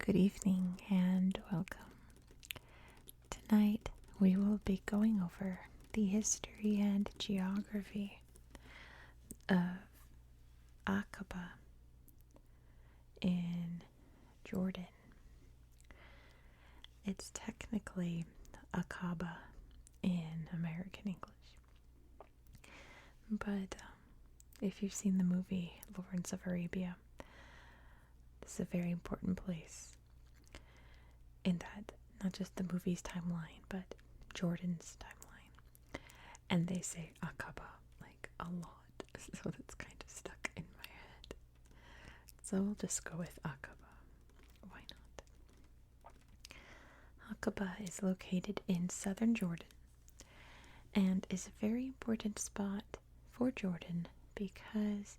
Good evening and welcome. Tonight we will be going over the history and geography of Aqaba in Jordan. It's technically Aqaba in American English, but if you've seen the movie Lawrence of Arabia, this is a very important place in that not just the movie's timeline, but Jordan's timeline. And they say Aqaba like a lot, so that's kind of stuck in my head. So we'll just go with Aqaba. Why not? Aqaba is located in southern Jordan and is a very important spot for Jordan because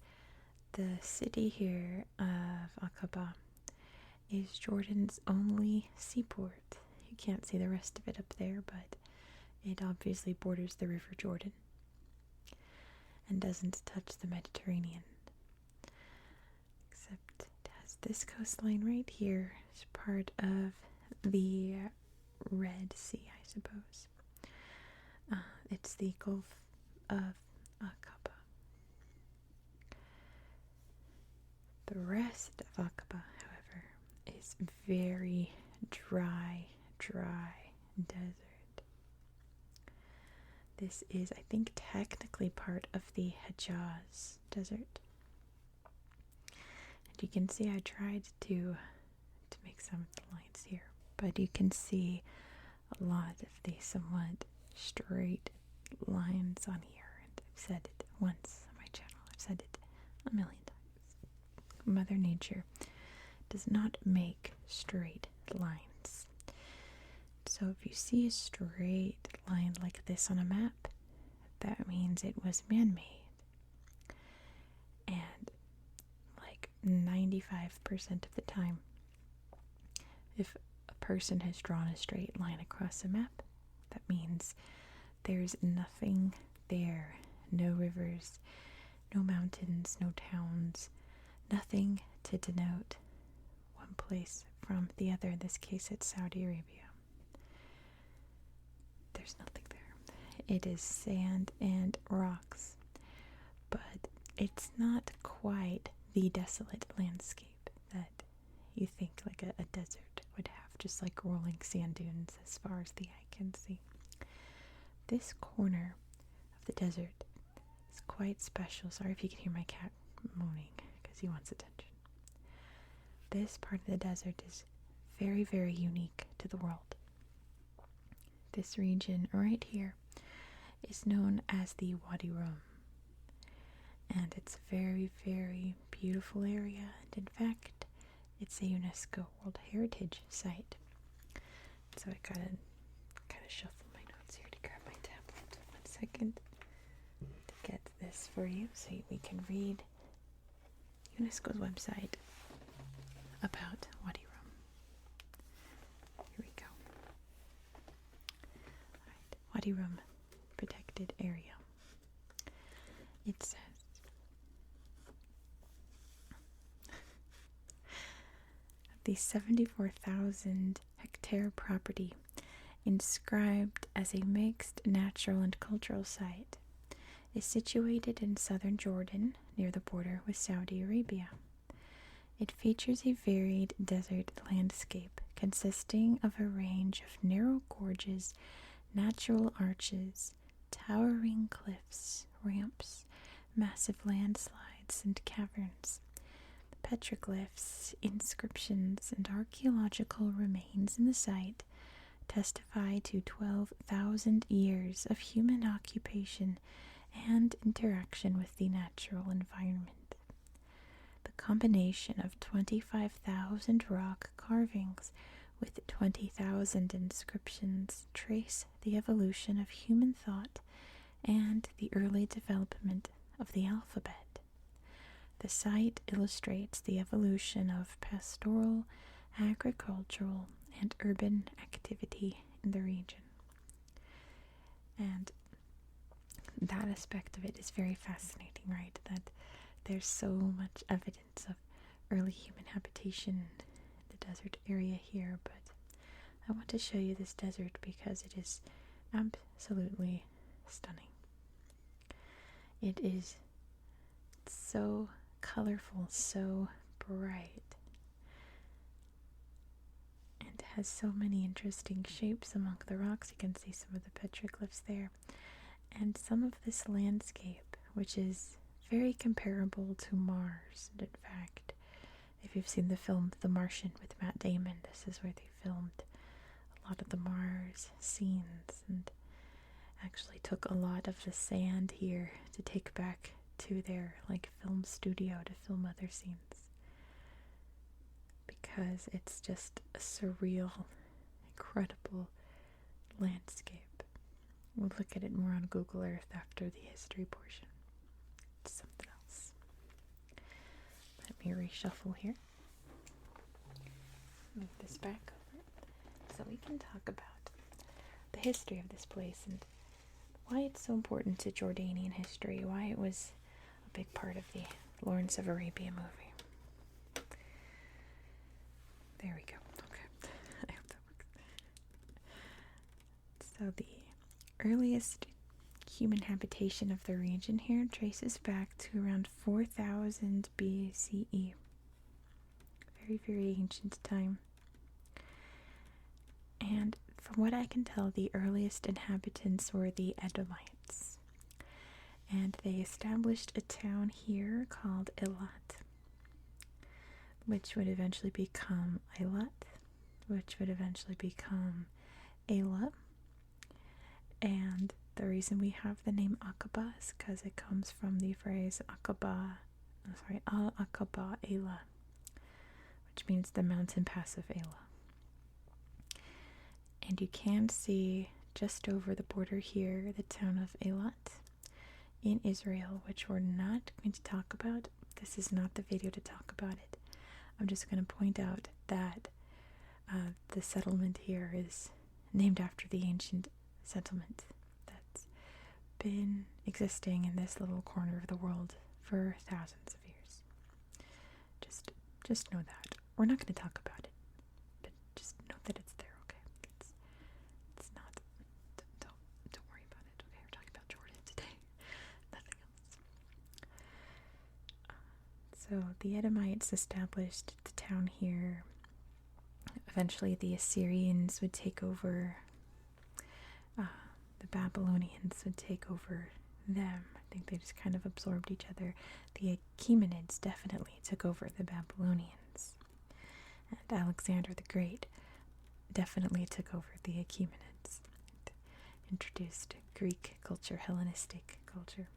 the city here of Aqaba is Jordan's only seaport. You can't see the rest of it up there, but it obviously borders the River Jordan and doesn't touch the Mediterranean. Except it has this coastline right here. It's part of the Red Sea, I suppose. It's the Gulf of Aqaba. The rest of Aqaba, however, is very dry desert. This is, I think, technically part of the Hejaz Desert. And you can see I tried to make some of the lines here, but you can see a lot of the somewhat straight lines on here. And I've said it once on my channel. I've said it a million times. Mother Nature does not make straight lines. So if you see a straight line like this on a map, that means it was man-made. And like 95% of the time, if a person has drawn a straight line across a map, that means there's nothing there. No rivers, no mountains, no towns, nothing to denote one place from the other. In this case, it's Saudi Arabia. There's nothing there. It is sand and rocks, but it's not quite the desolate landscape that you think like a desert would have, just like rolling sand dunes as far as the eye can see. This corner of the desert is quite special. Sorry if you can hear my cat moaning because he wants attention. This part of the desert is very, very unique to the world. This region right here is known as the Wadi Rum. And it's a very, very beautiful area. And in fact, it's a UNESCO World Heritage Site. So I gotta kind of shuffle my notes here to grab my tablet. 1 second to get this for you so we can read UNESCO's website about Wadi Rum. Here we go. Alright, Wadi Rum Protected Area. It says the 74,000 hectare property inscribed as a mixed natural and cultural site is situated in southern Jordan near the border with Saudi Arabia. It features a varied desert landscape consisting of a range of narrow gorges, natural arches, towering cliffs, ramps, massive landslides, and caverns. Petroglyphs, inscriptions, and archaeological remains in the site testify to 12,000 years of human occupation and interaction with the natural environment. The combination of 25,000 rock carvings with 20,000 inscriptions trace the evolution of human thought and the early development of the alphabet. The site illustrates the evolution of pastoral, agricultural, and urban activity in the region. And that aspect of it is very fascinating, right? That there's so much evidence of early human habitation in the desert area here, but I want to show you this desert because it is absolutely stunning. It is so colorful, so bright, and has so many interesting shapes among the rocks. You can see some of the petroglyphs there, and some of this landscape, which is very comparable to Mars. And in fact, if you've seen the film The Martian with Matt Damon, this is where they filmed a lot of the Mars scenes, and actually took a lot of the sand here to take back to their film studio to film other scenes, because it's just a surreal, incredible landscape. We'll look at it more on Google Earth after the history portion. It's something else. Let me reshuffle here. Move this back over so we can talk about the history of this place and why it's so important to Jordanian history, why it was a big part of the Lawrence of Arabia movie. There we go. Okay. I hope that works. So the earliest human habitation of the region here traces back to around 4000 BCE. Very, very ancient time. And from what I can tell, the earliest inhabitants were the Edomites. And they established a town here called Eilat, which would eventually become Eilat, which would eventually become Eila. And the reason we have the name Aqaba is because it comes from the phrase Aqaba Eila, which means the mountain pass of Eila. And you can see just over the border here the town of Eilat in Israel, which we're not going to talk about. This is not the video to talk about it. I'm just going to point out that the settlement here is named after the ancient settlement that's been existing in this little corner of the world for thousands of years. Just know that. We're not going to talk about it, but just know that it's there, okay? It's not. Don't worry about it, okay? We're talking about Jordan today. Nothing else. So the Edomites established the town here. Eventually the Assyrians would take over. The Babylonians would take over them. I think they just kind of absorbed each other. The Achaemenids definitely took over the Babylonians. And Alexander the Great definitely took over the Achaemenids. And introduced Greek culture, Hellenistic culture.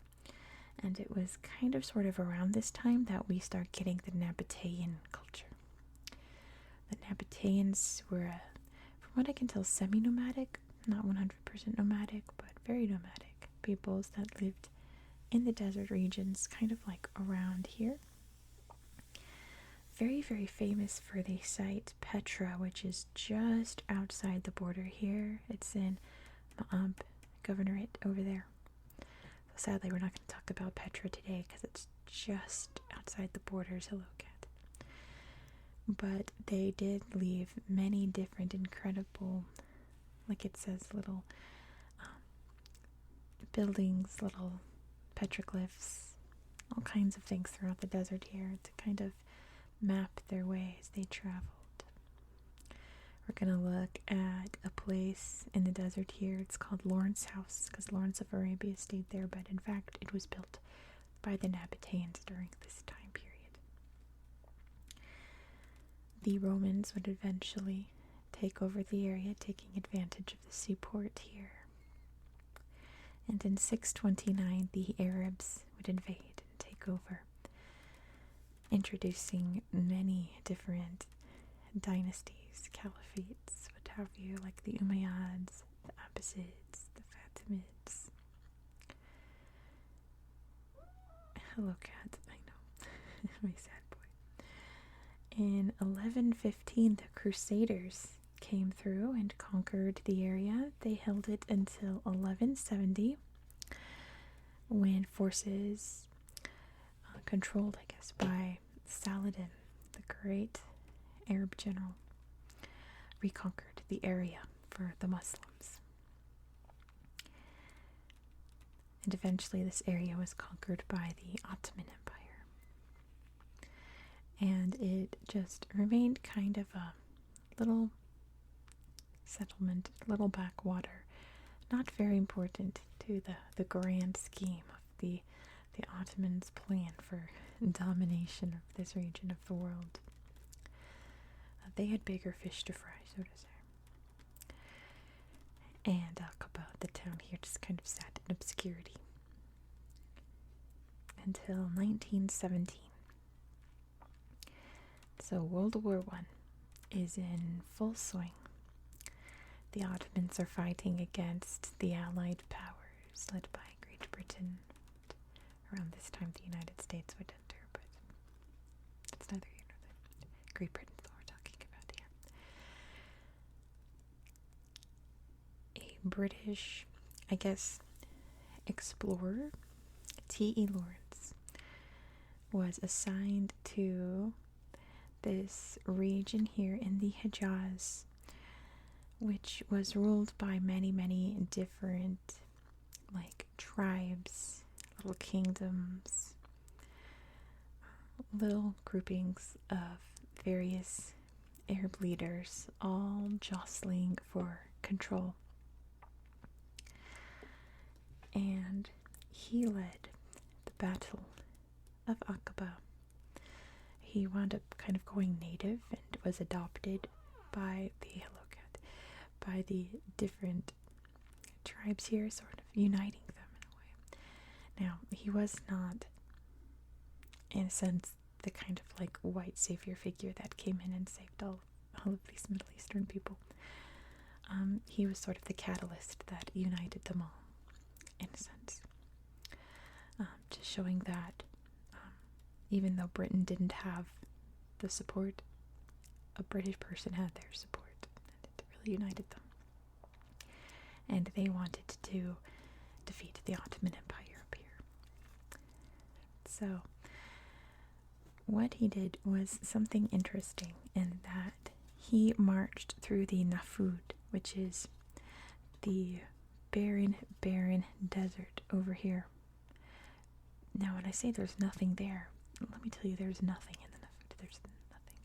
And it was kind of sort of around this time that we start getting the Nabatean culture. The Nabateans were, from what I can tell, semi-nomadic, not 100% nomadic, but very nomadic peoples that lived in the desert regions, kind of like around here. Very, very famous for the site Petra, which is just outside the border here. It's in Ma'ab Governorate over there. So sadly, we're not going to talk about Petra today because it's just outside the border to look at. But they did leave many different incredible, like it says, little buildings, little petroglyphs, all kinds of things throughout the desert here to kind of map their way as they traveled. We're going to look at a place in the desert here. It's called Lawrence House because Lawrence of Arabia stayed there, but in fact it was built by the Nabateans during this time period. The Romans would eventually take over the area, taking advantage of the seaport here. And in 629, the Arabs would invade and take over, introducing many different dynasties, caliphates, what have you, like the Umayyads, the Abbasids, the Fatimids. Hello, cat. I know. My sad boy. In 1115, the Crusaders came through and conquered the area. They held it until 1170, when forces controlled, I guess, by Saladin, the great Arab general, reconquered the area for the Muslims. And eventually this area was conquered by the Ottoman Empire. And it just remained kind of a little settlement, little backwater, not very important to the grand scheme of the Ottomans' plan for domination of this region of the world. They had bigger fish to fry, so to say. And Aqaba, the town here, just kind of sat in obscurity until 1917. So World War I is in full swing. The Ottomans are fighting against the Allied powers led by Great Britain. Around this time, the United States would enter, but it's neither here nor there. Great Britain is what we're talking about here. A British, I guess, explorer, T.E. Lawrence, was assigned to this region here in the Hejaz, which was ruled by many, many different, tribes, little kingdoms, little groupings of various Arab leaders, all jostling for control. And he led the Battle of Aqaba. He wound up kind of going native and was adopted by the different tribes here, sort of uniting them in a way. Now, he was not, in a sense, the kind of white savior figure that came in and saved all of these Middle Eastern people. He was sort of the catalyst that united them all, in a sense. Just showing that even though Britain didn't have the support, a British person had their support, and it really united them. And they wanted to defeat the Ottoman Empire up here. So, what he did was something interesting in that he marched through the Nafud, which is the barren desert over here. Now, when I say there's nothing there, let me tell you, there's nothing in the Nafud. There's nothing.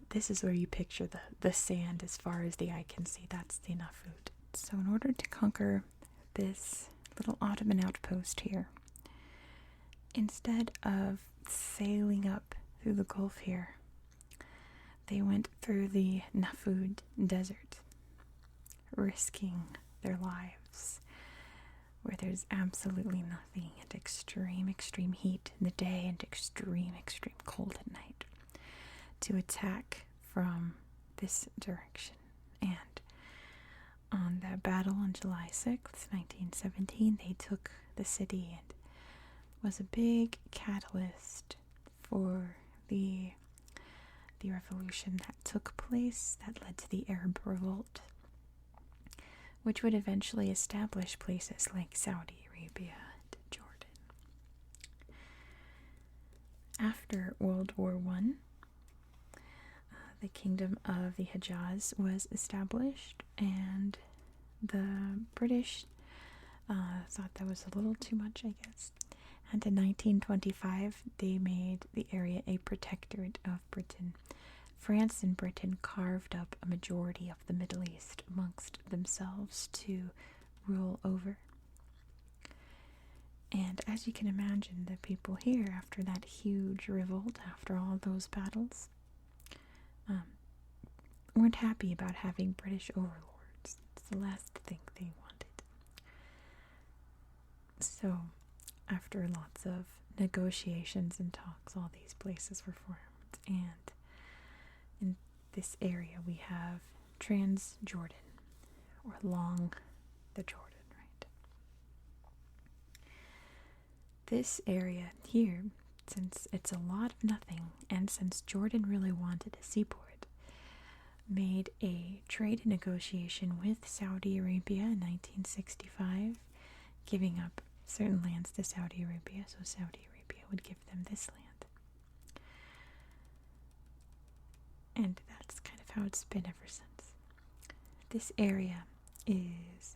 This is where you picture the sand as far as the eye can see. That's the Nafud. So in order to conquer this little Ottoman outpost here, instead of sailing up through the Gulf here, they went through the Nafud desert, risking their lives, where there's absolutely nothing, and extreme heat in the day and extreme cold at night, to attack from this direction. And on that battle on July 6th, 1917, they took the city and was a big catalyst for the revolution that took place that led to the Arab Revolt, which would eventually establish places like Saudi Arabia and Jordan. After World War I, the Kingdom of the Hejaz was established, and the British thought that was a little too much, I guess. And in 1925, they made the area a protectorate of Britain. France and Britain carved up a majority of the Middle East amongst themselves to rule over. And as you can imagine, the people here, after that huge revolt, after all those battles, weren't happy about having British overlords. It's the last thing they wanted. So, after lots of negotiations and talks, all these places were formed. And in this area, we have Transjordan, or along the Jordan, right? This area here, since it's a lot of nothing, and since Jordan really wanted a seaport, made a trade negotiation with Saudi Arabia in 1965, giving up certain lands to Saudi Arabia, so Saudi Arabia would give them this land. And that's kind of how it's been ever since. This area is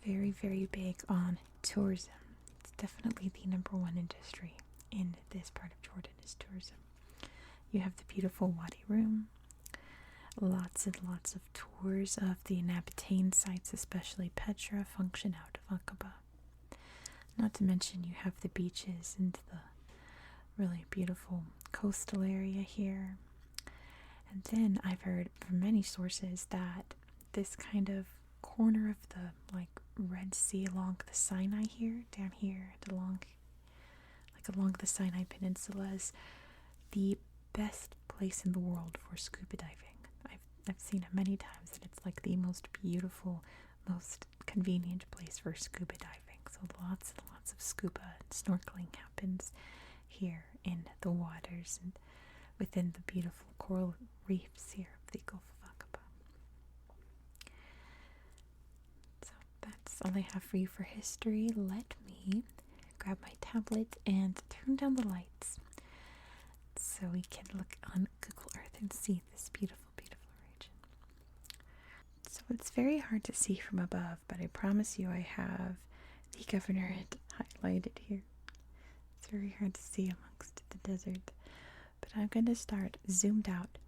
very, very big on tourism. It's definitely the #1 industry in this part of Jordan is tourism. You have the beautiful Wadi Rum, lots and lots of tours of the Nabatean sites, especially Petra, function out of Aqaba. Not to mention you have the beaches and the really beautiful coastal area here. And then I've heard from many sources that this kind of corner of the Red Sea along the Sinai here, down here, and along the Sinai Peninsula is the best place in the world for scuba diving. I've seen it many times, and it's like the most beautiful, most convenient place for scuba diving. So lots and lots of scuba and snorkeling happens here in the waters and within the beautiful coral reefs here of the Gulf of Aqaba. So that's all I have for you for history. Let me grab my tablet and turn down the lights so we can look on Google Earth and see this beautiful, beautiful region. So it's very hard to see from above, but I promise you I have the governorate highlighted here. It's very hard to see amongst the desert, but I'm going to start zoomed out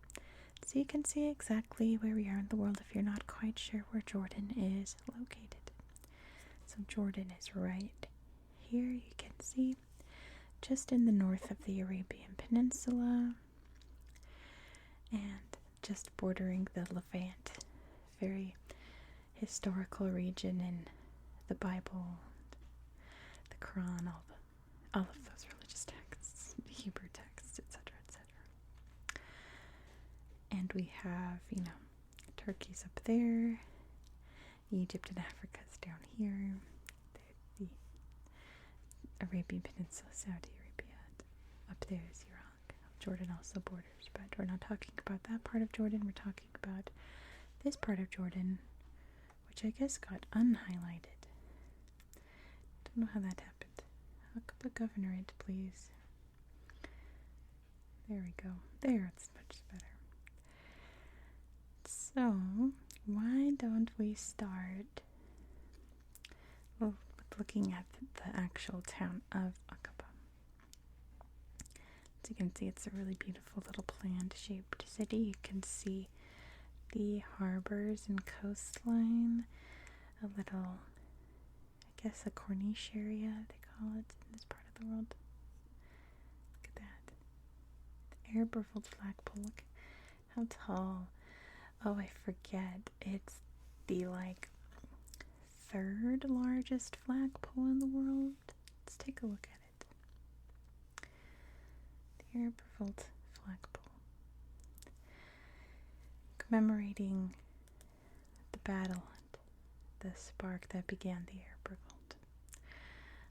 so you can see exactly where we are in the world if you're not quite sure where Jordan is located. So Jordan is right here, you can see, just in the north of the Arabian Peninsula and just bordering the Levant, very historical region in the Bible, the Quran, all of those religious texts, Hebrew texts, etc., etc. And we have, Turkey's up there, Egypt and Africa's down here, the Arabian Peninsula, Saudi Arabia, up there is Iraq. Jordan also borders, but we're not talking about that part of Jordan, we're talking about this part of Jordan, which I guess got unhighlighted. Don't know how that happened. Aqaba Governorate, please. There we go. There, it's much better. So, why don't we start with looking at the actual town of Aqaba. As you can see, it's a really beautiful little plant-shaped city. You can see the harbors and coastline, a little, I guess, a Corniche area, they call it in this part of the world. Look at that. The air-berfled flagpole. Look how tall. Oh, I forget. It's the, third largest flagpole in the world. Let's take a look at it. The air-berfled flagpole. Commemorating the battle and the spark that began the air-berfled.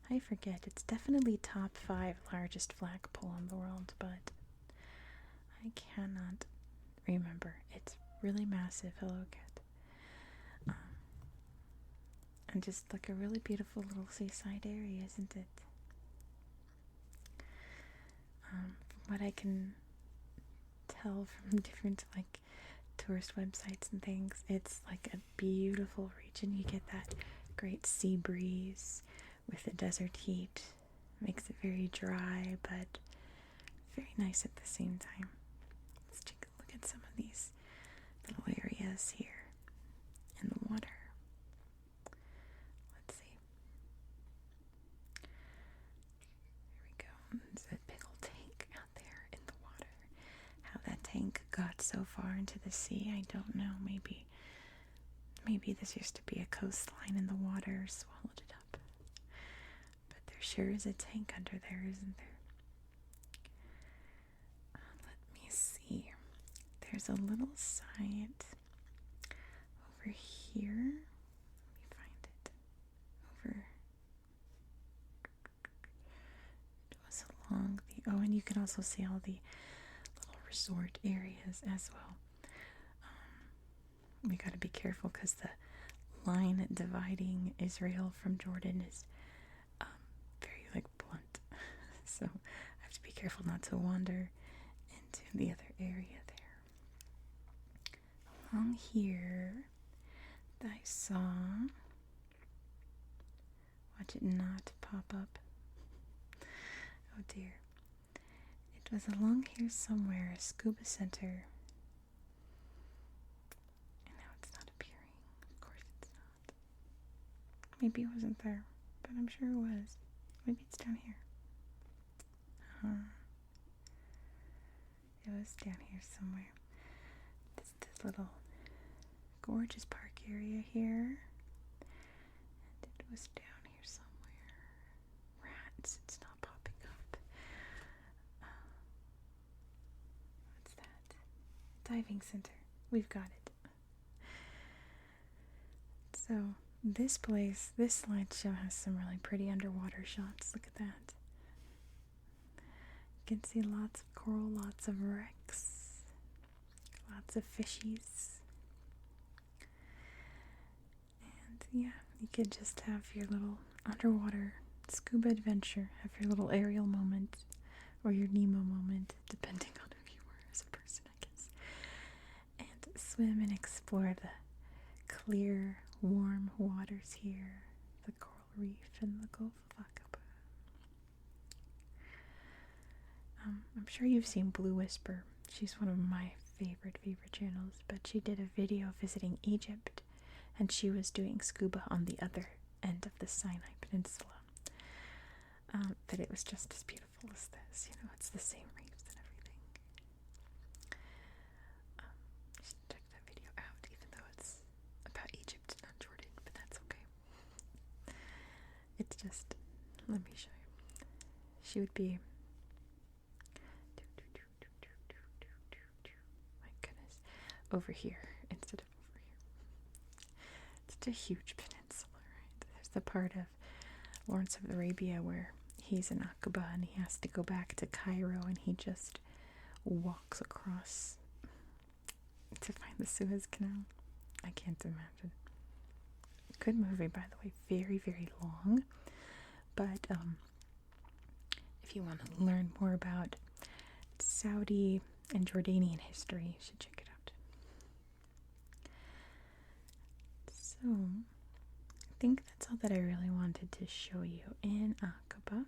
I forget. It's definitely top 5 largest flagpole in the world, but I cannot remember. It's really massive. Hello, cat. And just a really beautiful little seaside area, isn't it? From what I can tell from different tourist websites and things, it's a beautiful region. You get that great sea breeze with the desert heat. Makes it very dry, but very nice at the same time. Let's take a look at some of these little areas here in the water. Let's see. There we go. There's a big old tank out there in the water. How that tank got so far into the sea, I don't know. Maybe this used to be a coastline and the water swallowed it up. But there sure is a tank under there, isn't there? Let me see. There's a little site over here. Let me find it. Over. It was along the. Oh, and you can also see all the little resort areas as well. We got to be careful because the line dividing Israel from Jordan is very blunt. So I have to be careful not to wander into the other area there. along here that I saw. Watch it not pop up. Oh dear. It was along here somewhere, a scuba center. And now it's not appearing. Of course it's not. Maybe it wasn't there, but I'm sure it was. Maybe it's down here. It was down here somewhere. This little gorgeous park area here. And it was down here somewhere. Rats, it's not popping up. What's that? Diving center. We've got it. So, this place, this slideshow has some really pretty underwater shots. Look at that. You can see lots of coral, lots of wrecks, lots of fishies. And yeah, you could just have your little underwater scuba adventure, have your little Ariel moment or your Nemo moment, depending on who you were as a person, I guess. And swim and explore the clear, warm waters here, the coral reef and the Gulf of Aqaba. I'm sure you've seen Blue Whisper. She's one of my favorite channels, but she did a video visiting Egypt, and she was doing scuba on the other end of the Sinai Peninsula. But it was just as beautiful as this. You know, it's the same reefs and everything. You should check that video out, even though it's about Egypt, not Jordan, but that's okay. It's just, let me show you. She would be, my goodness, over here instead of over here. It's such a huge peninsula, right? There's the part of Lawrence of Arabia where he's in Aqaba and he has to go back to Cairo and he just walks across to find the Suez Canal. I can't imagine. Good movie, by the way. Very, very long. But if you want to learn more about Saudi and Jordanian history, you should check it out. So, I think that's all that I really wanted to show you in Aqaba,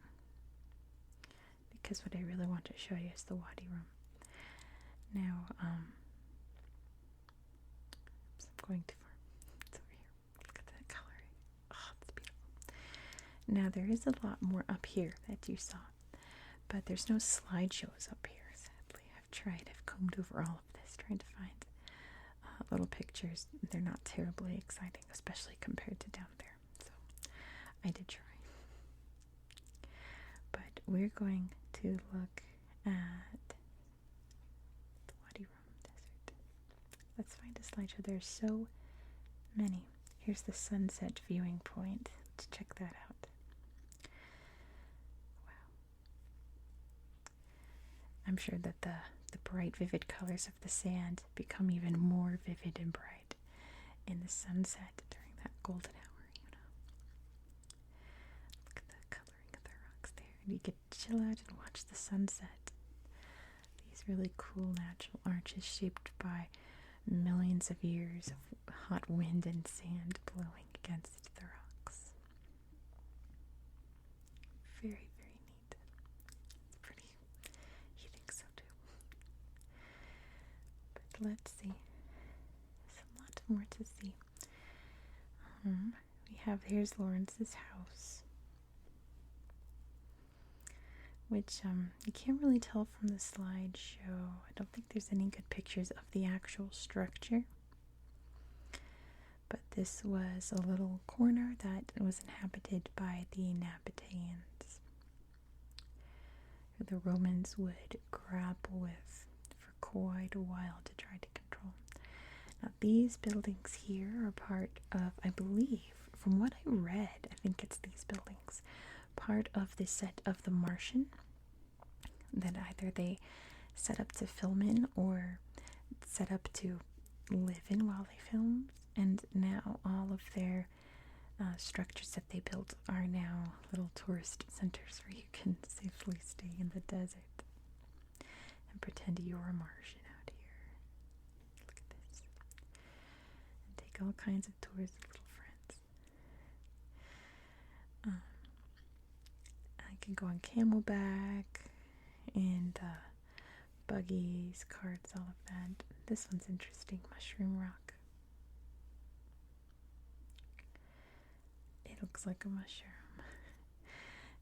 because what I really want to show you is the Wadi Rum. Now, I'm going too far. It's over here. Look at that color. Oh, it's beautiful. Now, there is a lot more up here that you saw, but there's no slideshows up here, sadly. I've combed over all of this trying to find little pictures. They're not terribly exciting, especially compared to down there. So I did try. But we're going to look at the Wadi Rum Desert. Let's find a slideshow. There's so many. Here's the sunset viewing point. Let's check that out. Wow. I'm sure that the bright, vivid colors of the sand become even more vivid and bright in the sunset during that golden hour, you know. Look at the coloring of the rocks there. And you get to chill out and watch the sunset. These really cool natural arches shaped by millions of years of hot wind and sand blowing against the rocks. Very, very neat. It's pretty. You think so too? But let's see. There's a lot more to see. Here's Lawrence's house, which you can't really tell from the slideshow. I don't think there's any good pictures of the actual structure. But this was a little corner that was inhabited by the Nabateans, who the Romans would grapple with for quite a while to try to control. Now, these buildings here are part of, I believe, from what I read, I think it's these buildings, part of the set of The Martian that either they set up to film in or set up to live in while they filmed. And now all of their structures that they built are now little tourist centers where you can safely stay in the desert and pretend you're a Martian out here. Look at this. like all kinds of tours of little friends. I can go on camelback and buggies, carts, all of that. This one's interesting, Mushroom Rock. It looks like a mushroom.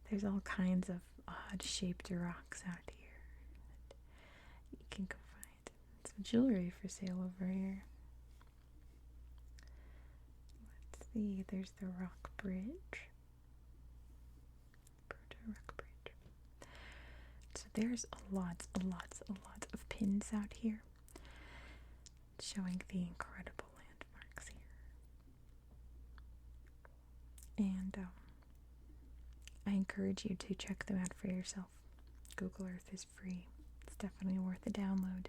There's all kinds of odd-shaped rocks out here that you can go find. Some jewelry for sale over here. Let's see, there's the rock bridge. Rock bridge. So there's a lot of pins out here showing the incredible landmarks here. And I encourage you to check them out for yourself. Google Earth is free. It's definitely worth a download.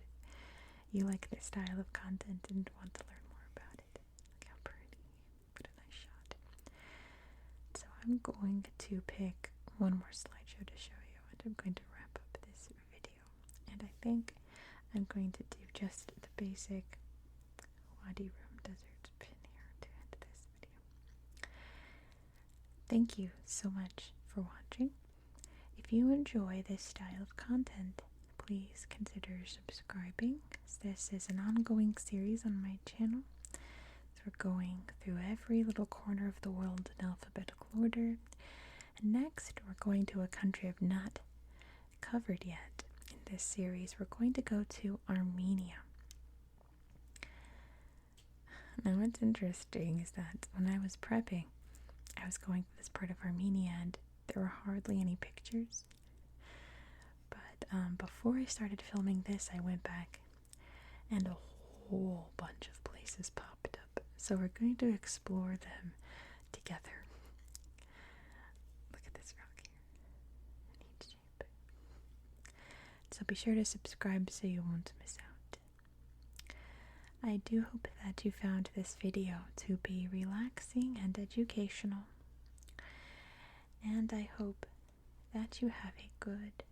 You like this style of content and want to learn more about it. Look how pretty. What a nice shot. So I'm going to pick one more slideshow to show you, and I'm going to wrap up this video. And I think I'm going to do just the basic Wadi Rum desert pin here to end this video. Thank you so much for watching. If you enjoy this style of content, please consider subscribing, as this is an ongoing series on my channel. So we're going through every little corner of the world in alphabetical order. And next, we're going to a country I've not covered yet in this series. We're going to go to Armenia. Now, what's interesting is that when I was prepping, I was going through this part of Armenia and there were hardly any pictures. But before I started filming this, I went back and a whole bunch of places popped up. So we're going to explore them together. Look at this rock here. Neat shape. So be sure to subscribe so you won't miss out. I do hope that you found this video to be relaxing and educational. And I hope that you have a good